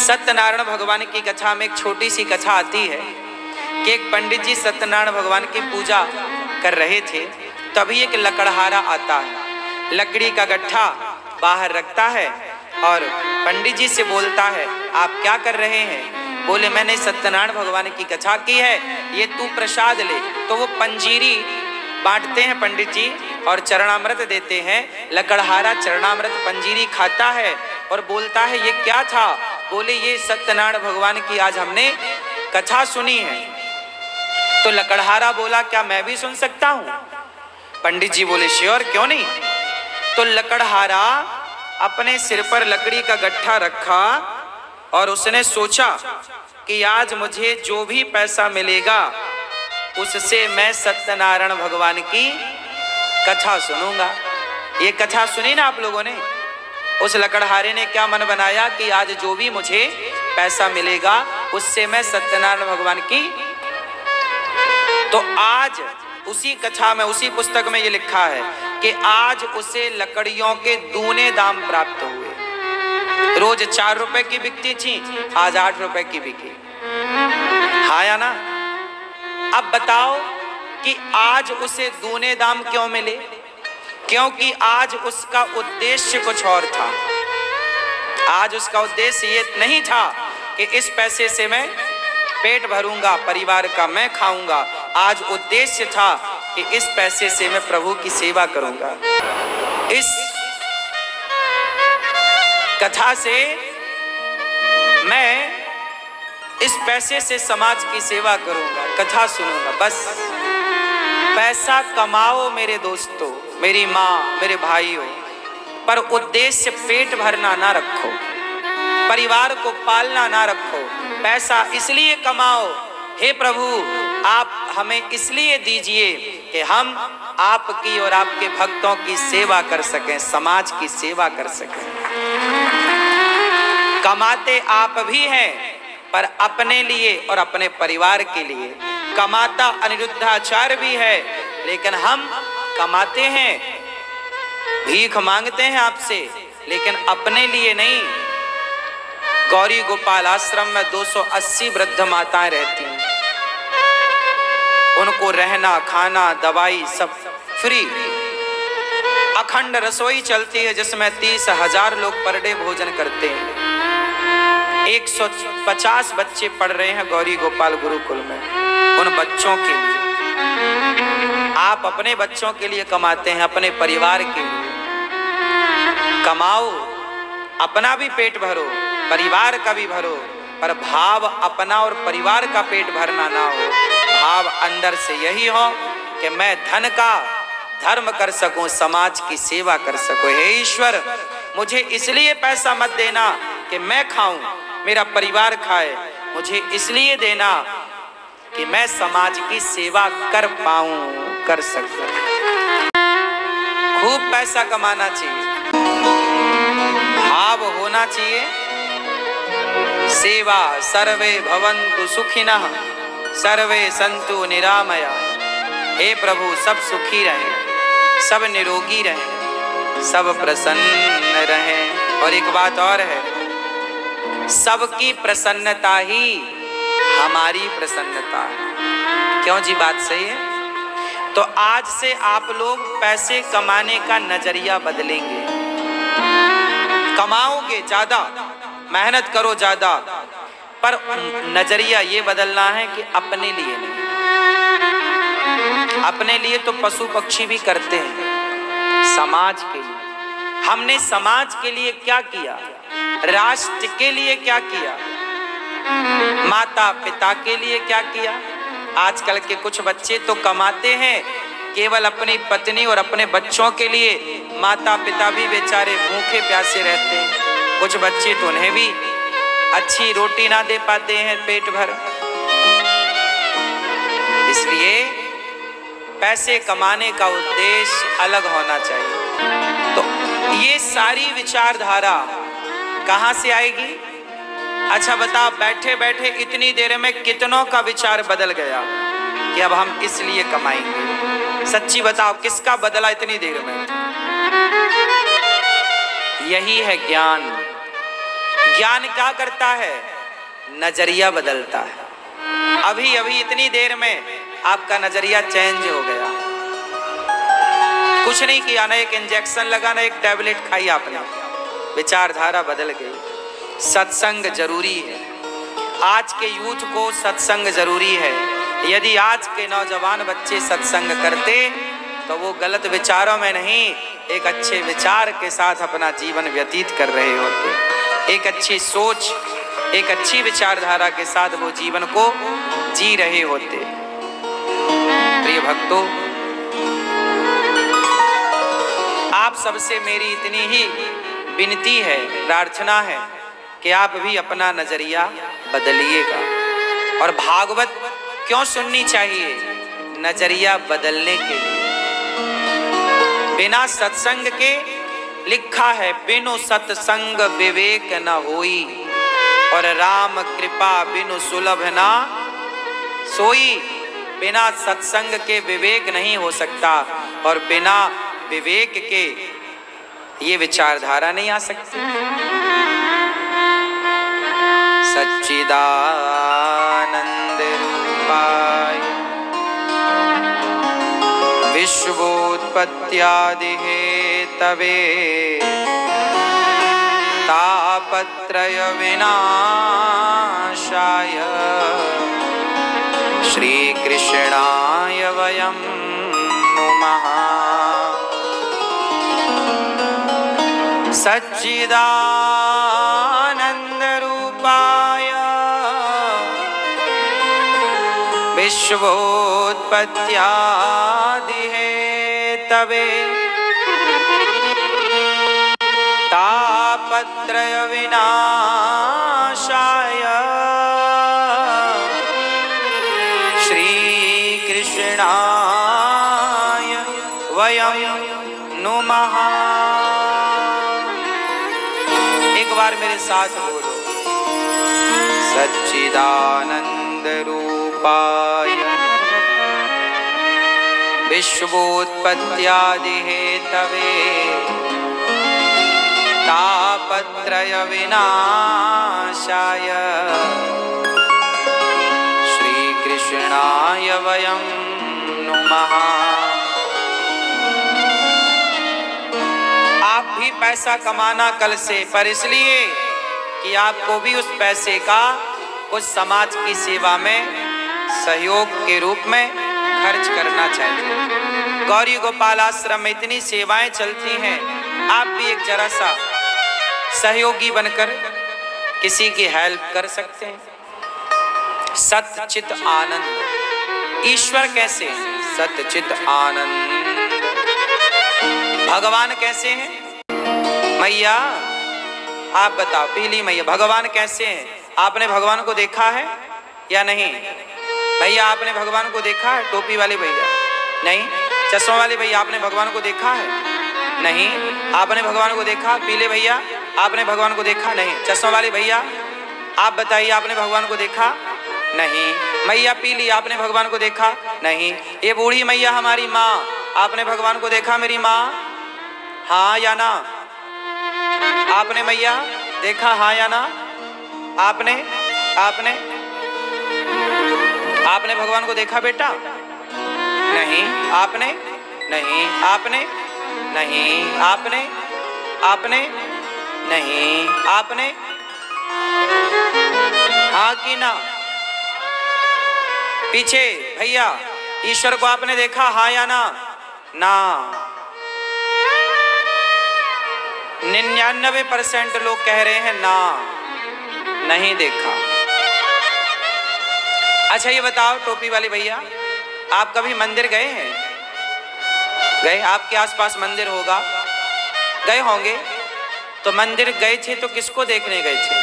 सत्यनारायण भगवान की कथा में एक छोटी सी कथा आती है कि एक पंडित जी सत्यनारायण भगवान की पूजा कर रहे थे। तभी एक लकड़हारा आता है, लकड़ी का गट्ठा बाहर रखता है और पंडित जी से बोलता है, आप क्या कर रहे हैं? बोले, मैंने सत्यनारायण भगवान की कथा की है, ये तू प्रसाद ले। तो वो पंजीरी बांटते हैं पंडित जी और चरणामृत देते हैं। लकड़हारा चरणामृत पंजीरी खाता है और बोलता है, ये क्या था? बोले, ये सत्यनारायण भगवान की आज हमने कथा सुनी है। तो लकड़हारा बोला, क्या मैं भी सुन सकता हूं? पंडित जी बोले, श्योर, क्यों नहीं। तो लकड़हारा अपने सिर पर लकड़ी का गट्ठा रखा और उसने सोचा कि आज मुझे जो भी पैसा मिलेगा उससे मैं सत्यनारायण भगवान की कथा सुनूंगा। ये कथा सुनी ना आप लोगों ने? उस लकड़हारे ने क्या मन बनाया कि आज जो भी मुझे पैसा मिलेगा उससे मैं सत्यनारायण भगवान की। तो आज उसी कथा में, उसी पुस्तक में ये लिखा है कि आज उसे लकड़ियों के दूने दाम प्राप्त हुए। रोज 4 रुपए की बिकती थी, आज 8 रुपए की बिकी। हाँ या ना? अब बताओ कि आज उसे दूने दाम क्यों मिले? क्योंकि आज उसका उद्देश्य कुछ और था। आज उसका उद्देश्य ये नहीं था कि इस पैसे से मैं पेट भरूंगा, परिवार का मैं खाऊंगा। आज उद्देश्य था कि इस पैसे से मैं प्रभु की सेवा करूंगा। इस कथा से मैं इस पैसे से समाज की सेवा करूंगा, कथा सुनूंगा। बस पैसा कमाओ मेरे दोस्तों, मेरी माँ, मेरे भाइयों, पर उद्देश्य पेट भरना ना रखो, परिवार को पालना ना रखो। पैसा इसलिए कमाओ, हे प्रभु आप हमें इसलिए दीजिए कि हम आपकी और आपके भक्तों की सेवा कर सकें, समाज की सेवा कर सकें। कमाते आप भी हैं पर अपने लिए और अपने परिवार के लिए। कमाता अनिरुद्धाचार्य भी है, लेकिन हम कमाते हैं, भीख मांगते हैं आपसे, लेकिन अपने लिए नहीं। गौरी गोपाल आश्रम में 280 वृद्ध माताएं रहती हैं, उनको रहना, खाना, दवाई सब फ्री। अखंड रसोई चलती है जिसमें 30,000 लोग पर डे भोजन करते हैं। 150 बच्चे पढ़ रहे हैं गौरी गोपाल गुरुकुल में। उन बच्चों के लिए आप अपने बच्चों के लिए कमाते हैं, अपने परिवार के लिए कमाओ, अपना भी पेट भरो, परिवार का भी भरो, पर भाव अपना और परिवार का पेट भरना ना हो। भाव अंदर से यही हो कि मैं धन का धर्म कर सकूं, समाज की सेवा कर सकूं। हे ईश्वर, मुझे इसलिए पैसा मत देना कि मैं खाऊं, मेरा परिवार खाए, मुझे इसलिए देना कि मैं समाज की सेवा कर पाऊं, कर सकूं। खूब पैसा कमाना चाहिए, भाव होना चाहिए। सेवा सर्वे भवन्तु सुखिनः सर्वे सन्तु निरामया। हे प्रभु, सब सुखी रहें, सब निरोगी रहें, सब प्रसन्न रहें। और एक बात और है, सबकी प्रसन्नता ही हमारी प्रसन्नता है। क्यों जी? बात सही है। तो आज से आप लोग पैसे कमाने का नजरिया बदलेंगे। कमाओगे ज्यादा, मेहनत करो ज्यादा, पर नजरिया ये बदलना है कि अपने लिए नहीं। अपने लिए तो पशु पक्षी भी करते हैं, समाज के लिए। हमने समाज के लिए क्या किया? राष्ट्र के लिए क्या किया? माता पिता के लिए क्या किया? आजकल के कुछ बच्चे तो कमाते हैं केवल अपनी पत्नी और अपने बच्चों के लिए, माता पिता भी बेचारे भूखे प्यासे रहते हैं। कुछ बच्चे तो उन्हें भी अच्छी रोटी ना दे पाते हैं पेट भर। इसलिए पैसे कमाने का उद्देश्य अलग होना चाहिए। तो ये सारी विचारधारा कहाँ से आएगी? अच्छा बताओ, बैठे बैठे इतनी देर में कितनों का विचार बदल गया कि अब हम इसलिए कमाएंगे? सच्ची बताओ, किसका बदला इतनी देर में? यही है ज्ञान। ज्ञान क्या करता है? नजरिया बदलता है। अभी अभी इतनी देर में आपका नजरिया चेंज हो गया। कुछ नहीं किया, ना एक इंजेक्शन लगा, ना एक टैबलेट खाई आपने, विचारधारा बदल गई। सत्संग जरूरी है। आज के यूथ को सत्संग जरूरी है। यदि आज के नौजवान बच्चे सत्संग करते तो वो गलत विचारों में नहीं, एक अच्छे विचार के साथ अपना जीवन व्यतीत कर रहे होते। एक अच्छी सोच, एक अच्छी विचारधारा के साथ वो जीवन को जी रहे होते। प्रिय भक्तों, आप सबसे मेरी इतनी ही विनती है, प्रार्थना है कि आप भी अपना नजरिया बदलिएगा। और भागवत क्यों सुननी चाहिए? नजरिया बदलने के लिए। बिना सत्संग के लिखा है, बिनु सत्संग विवेक न होई, और राम कृपा बिनु सुलभ ना सोई। बिना सत्संग के विवेक नहीं हो सकता, और बिना विवेक के ये विचारधारा नहीं आ सकती। सच्चिदानंद रूपाय विश्वोत्पत्त्यादि हेतवे तापत्रय विनाशाय श्री कृष्णाय वयं नुमः। सच्चिदानंद रूपाय विश्वोत्पत्त्यादि हेतवे तापत्रय विनाशाय श्री कृष्णाय वयं नुमः। एक बार मेरे साथ बोलो, सच्चिदानंद रूपाय विश्वोत्पत्त्यादि हेतवे तापत्रय विनाशाय श्री कृष्णाय वयं नुमः। आप भी पैसा कमाना कल से, पर इसलिए कि आपको भी उस पैसे का कुछ समाज की सेवा में सहयोग के रूप में खर्च करना चाहिए। गौरी गोपाल आश्रम में इतनी सेवाएं चलती हैं, आप भी एक जरा सा सहयोगी बनकर किसी की हेल्प कर सकते हैं। सतचित आनंद, ईश्वर कैसे? सतचित आनंद। भगवान कैसे हैं? मैया आप बताओ, पीली मैया, भगवान कैसे हैं? आपने भगवान को देखा है या नहीं? भैया आपने भगवान को देखा है? टोपी वाले भैया नहीं, चश्मा वाले भैया आपने भगवान को देखा है? नहीं। आपने भगवान को देखा? पीले भैया आपने भगवान को देखा? नहीं। चश्मा वाले भैया आप बताइए, आपने भगवान को देखा? नहीं। मैया पीली आपने भगवान को देखा? नहीं। ये बूढ़ी मैया हमारी माँ, आपने भगवान को देखा? मेरी माँ, हाँ या ना? आपने मैया देखा, हाँ या ना? आपने आपने आपने भगवान को देखा बेटा? नहीं। आपने नहीं। आपने नहीं। आपने आपने नहीं। आपने हाँ कि ना? पीछे भैया, ईश्वर को आपने देखा, हाँ या ना? ना। 99% लोग कह रहे हैं ना, नहीं देखा। अच्छा ये बताओ टोपी वाले भैया, आप कभी मंदिर गए हैं? गए? आपके आसपास मंदिर होगा, गए होंगे। तो मंदिर गए थे तो किसको देखने गए थे?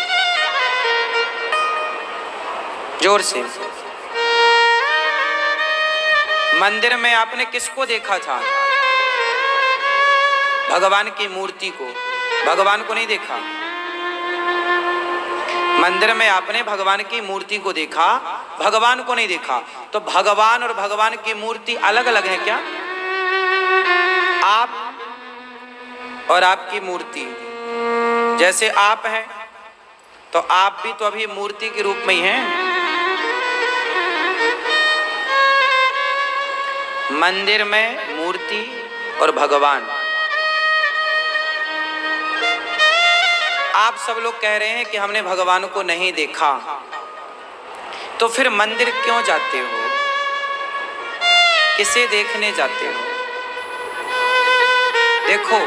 जोर से। मंदिर में आपने किसको देखा था? भगवान की मूर्ति को, भगवान को नहीं देखा। मंदिर में आपने भगवान की मूर्ति को देखा, भगवान को नहीं देखा। तो भगवान और भगवान की मूर्ति अलग अलग है क्या? आप और आपकी मूर्ति, जैसे आप हैं तो आप भी तो अभी मूर्ति के रूप में ही हैं। मंदिर में मूर्ति और भगवान। आप सब लोग कह रहे हैं कि हमने भगवान को नहीं देखा, तो फिर मंदिर क्यों जाते हो? किसे देखने जाते हो? देखो,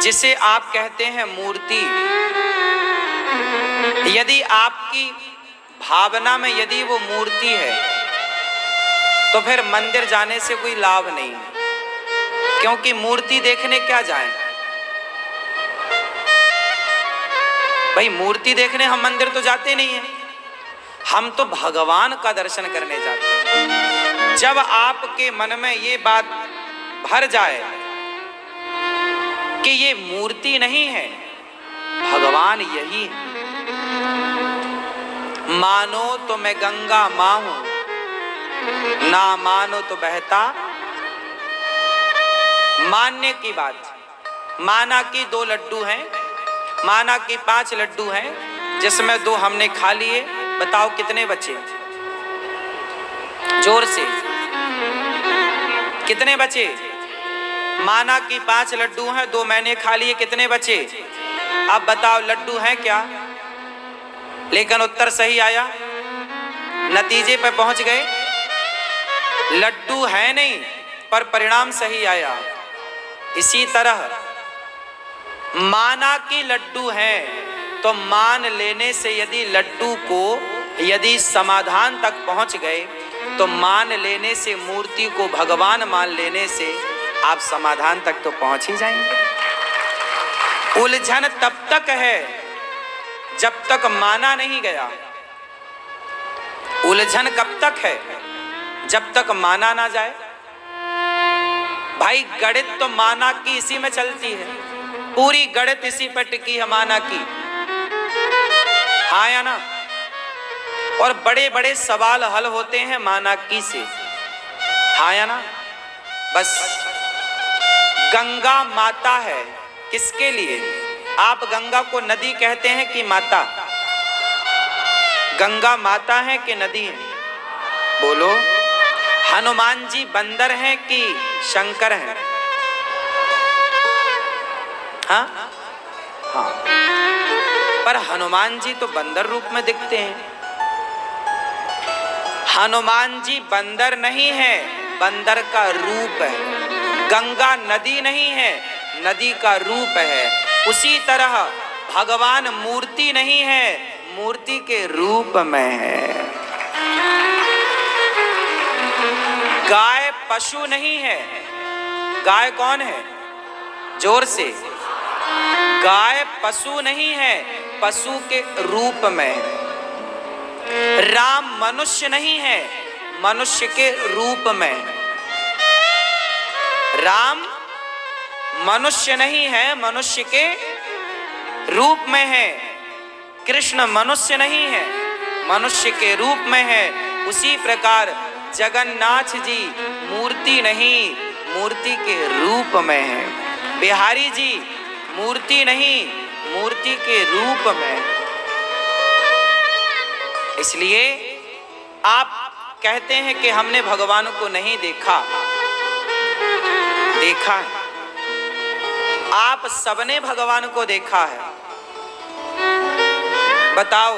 जिसे आप कहते हैं मूर्ति, यदि आपकी भावना में यदि वो मूर्ति है तो फिर मंदिर जाने से कोई लाभ नहीं, क्योंकि मूर्ति देखने क्या जाएं? भाई मूर्ति देखने हम मंदिर तो जाते नहीं हैं, हम तो भगवान का दर्शन करने जाते हैं। जब आपके मन में ये बात भर जाए कि ये मूर्ति नहीं है, भगवान यही है, मानो तो मैं गंगा मां हूं, ना मानो तो बहता। मानने की बात, माना कि 2 लड्डू हैं, माना कि 5 लड्डू हैं, जिसमें 2 हमने खा लिए, बताओ कितने बचे? जोर से, कितने बचे? माना कि 5 लड्डू हैं, 2 मैंने खा लिए, कितने बचे? अब बताओ लड्डू हैं क्या? लेकिन उत्तर सही आया, नतीजे पर पहुंच गए। लड्डू है नहीं, पर परिणाम सही आया। इसी तरह माना कि लड्डू हैं, तो मान लेने से यदि लड्डू को यदि समाधान तक पहुंच गए, तो मान लेने से, मूर्ति को भगवान मान लेने से आप समाधान तक तो पहुंच ही जाएंगे। उलझन तब तक है जब तक माना नहीं गया। उलझन कब तक है? जब तक माना ना जाए। भाई गणित तो माना की इसी में चलती है, पूरी गणित इसी पर टिकी है, माना की। हाँ या ना? और बड़े बड़े सवाल हल होते हैं माना की से। हाँ या ना? बस गंगा माता है किसके लिए? आप गंगा को नदी कहते हैं कि माता? गंगा माता है कि नदी है? बोलो। हनुमान जी बंदर हैं कि शंकर हैं? हाँ हाँ, पर हनुमान जी तो बंदर रूप में दिखते हैं। हनुमान जी बंदर नहीं है, बंदर का रूप है। गंगा नदी नहीं है, नदी का रूप है। उसी तरह भगवान मूर्ति नहीं है, मूर्ति के रूप में है। गाय पशु नहीं है। गाय कौन है? जोर से। गाय पशु नहीं है, पशु के रूप में। राम मनुष्य नहीं है, मनुष्य के रूप में। राम मनुष्य नहीं है, मनुष्य के रूप में है। कृष्ण मनुष्य नहीं है, मनुष्य के रूप में है। उसी प्रकार जगन्नाथ जी मूर्ति नहीं, मूर्ति के रूप में है। बिहारी जी मूर्ति नहीं, मूर्ति के रूप में। इसलिए आप कहते हैं कि हमने भगवान को नहीं देखा। देखा है, आप सबने भगवान को देखा है। बताओ,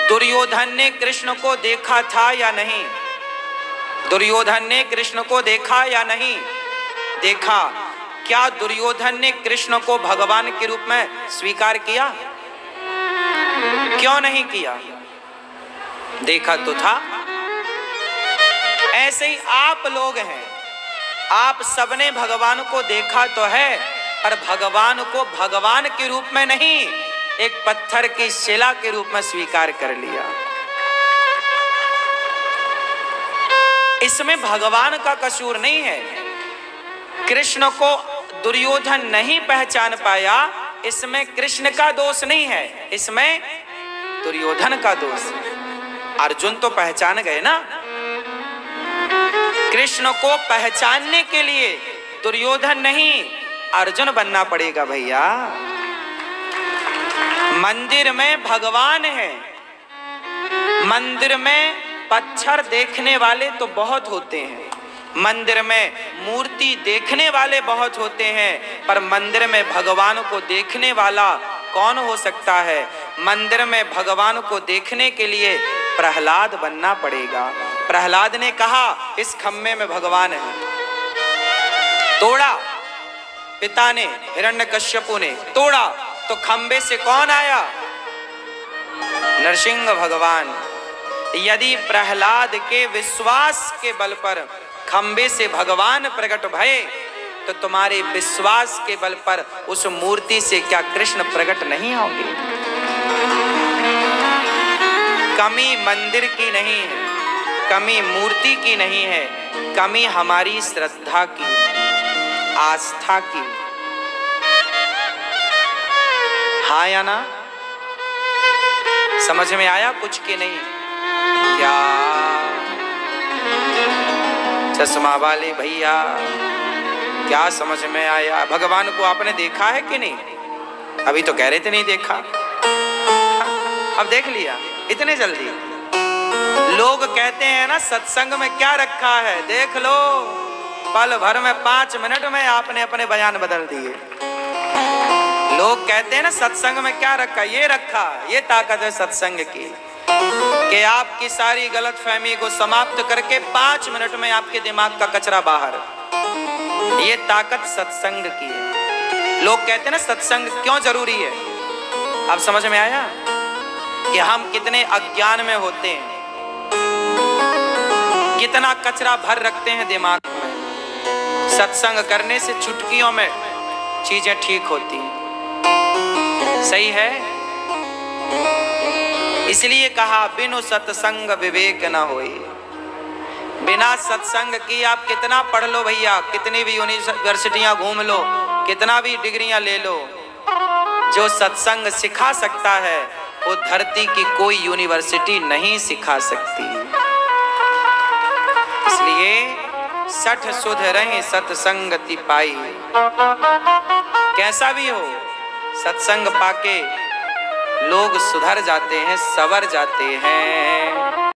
दुर्योधन ने कृष्ण को देखा था या नहीं? दुर्योधन ने कृष्ण को देखा या नहीं देखा? क्या दुर्योधन ने कृष्ण को भगवान के रूप में स्वीकार किया? क्यों नहीं किया? देखा तो था। ऐसे ही आप लोग हैं, आप सबने भगवान को देखा तो है, पर भगवान को भगवान के रूप में नहीं, एक पत्थर की शिला के रूप में स्वीकार कर लिया। इसमें भगवान का कसूर नहीं है। कृष्ण को दुर्योधन नहीं पहचान पाया, इसमें कृष्ण का दोष नहीं है, इसमें दुर्योधन का दोष है। अर्जुन तो पहचान गए ना। कृष्ण को पहचानने के लिए दुर्योधन नहीं, अर्जुन बनना पड़ेगा भैया। मंदिर में भगवान है। मंदिर में पत्थर देखने वाले तो बहुत होते हैं, मंदिर में मूर्ति देखने वाले बहुत होते हैं, पर मंदिर में भगवान को देखने वाला कौन हो सकता है? मंदिर में भगवान को देखने के लिए प्रहलाद बनना पड़ेगा। प्रहलाद ने कहा इस खम्भे में भगवान है। तोड़ा, पिता ने, हिरण्यकश्यपु ने तोड़ा तो खम्भे से कौन आया? नरसिंह भगवान। यदि प्रहलाद के विश्वास के बल पर खम्भे से भगवान प्रकट भये, तो तुम्हारे विश्वास के बल पर उस मूर्ति से क्या कृष्ण प्रकट नहीं होंगे? कमी मंदिर की नहीं है, कमी मूर्ति की नहीं है, कमी हमारी श्रद्धा की, आस्था की। हाँ या ना? समझ में आया कुछ के नहीं? क्या चश्मा वाले भैया, क्या समझ में आया? भगवान को आपने देखा है कि नहीं? अभी तो कह रहे थे नहीं देखा, अब देख लिया इतने जल्दी। लोग कहते हैं ना सत्संग में क्या रखा है, देख लो। पल भर में 5 मिनट में आपने अपने बयान बदल दिए। लोग कहते हैं ना सत्संग में क्या रखा, ये रखा। ये ताकत है सत्संग की कि आपकी सारी गलतफहमी को समाप्त करके 5 मिनट में आपके दिमाग का कचरा बाहर। ये ताकत सत्संग की है। लोग कहते हैं ना सत्संग क्यों जरूरी है। अब समझ में आया कि हम कितने अज्ञान में होते हैं, कितना कचरा भर रखते हैं दिमाग में। सत्संग करने से चुटकियों में चीजें ठीक होती हैं। सही है? इसलिए कहा बिनु सत्संग विवेक न होए। बिना सत्संग की आप कितना पढ़ लो भैया, कितनी भी यूनिवर्सिटियां घूम लो, कितना भी डिग्रियां ले लो, जो सत्संग सिखा सकता है वो धरती की कोई यूनिवर्सिटी नहीं सिखा सकती। इसलिए सठ सुध रहे सत्संगति पाई। कैसा भी हो सत्संग पाके लोग सुधर जाते हैं, सवर जाते हैं।